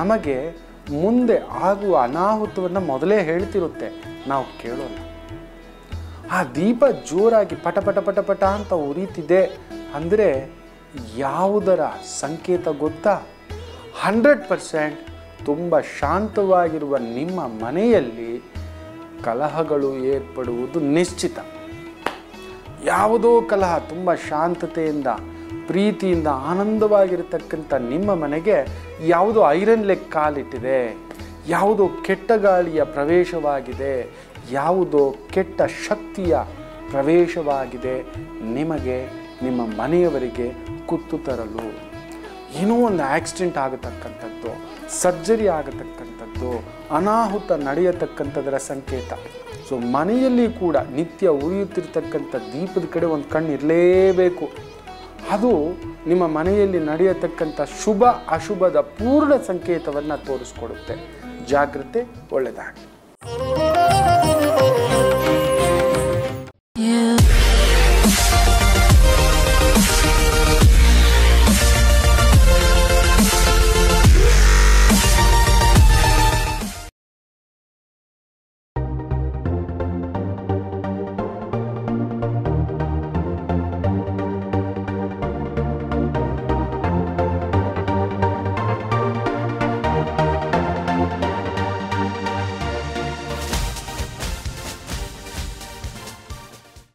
ನಮಗೆ ಮುಂದೆ ಆಗುವ ಅನಾಹುತವನ್ನು ಮೊದಲೇ ಹೇಳ್ತಿರುತ್ತೆ, ನಾವು ಕೇಳೋಲ್ಲ. ಆ ದೀಪ ಜೋರಾಗಿ ಪಟ ಪಟ ಪಟ ಪಟ ಅಂತ ಉರಿತಿದೆ ಅಂದರೆ ಯಾವುದರ ಸಂಕೇತ ಗೊತ್ತಾ? 100% ತುಂಬ ಶಾಂತವಾಗಿರುವ ನಿಮ್ಮ ಮನೆಯಲ್ಲಿ ಕಲಹಗಳು ಏರ್ಪಡುವುದು ನಿಶ್ಚಿತ. ಯಾವುದೋ ಕಲಹ ತುಂಬ ಶಾಂತತೆಯಿಂದ ಪ್ರೀತಿಯಿಂದ ಆನಂದವಾಗಿರತಕ್ಕಂಥ ನಿಮ್ಮ ಮನೆಗೆ ಯಾವುದೋ ಐರನ್ ಲೆಗ್ ಕಾಲಿಟ್ಟಿದೆ, ಯಾವುದೋ ಕೆಟ್ಟ ಗಾಳಿಯ ಪ್ರವೇಶವಾಗಿದೆ, ಯಾವುದೋ ಕೆಟ್ಟ ಶಕ್ತಿಯ ಪ್ರವೇಶವಾಗಿದೆ, ನಿಮಗೆ ನಿಮ್ಮ ಮನೆಯವರಿಗೆ ಕುತ್ತು ತರಲು. ಏನೋ ಒಂದು ಆಕ್ಸಿಡೆಂಟ್ ಆಗತಕ್ಕಂಥದ್ದು, ಸರ್ಜರಿ ಆಗತಕ್ಕಂಥದ್ದು, ಅನಾಹುತ ನಡೆಯತಕ್ಕಂಥದ್ದರ ಸಂಕೇತ. ಸೊ ಮನೆಯಲ್ಲಿ ಕೂಡ ನಿತ್ಯ ಉರಿಯುತ್ತಿರ್ತಕ್ಕಂಥ ದೀಪದ ಕಡೆ ಒಂದು ಕಣ್ಣು ಇರಲೇಬೇಕು. ಅದು ನಿಮ್ಮ ಮನೆಯಲ್ಲಿ ನಡೆಯತಕ್ಕಂಥ ಶುಭ ಅಶುಭದ ಪೂರ್ಣ ಸಂಕೇತವನ್ನು ತೋರಿಸ್ಕೊಡುತ್ತೆ. ಜಾಗ್ರತೆ, ಒಳ್ಳೆಯದಾಗಲಿ.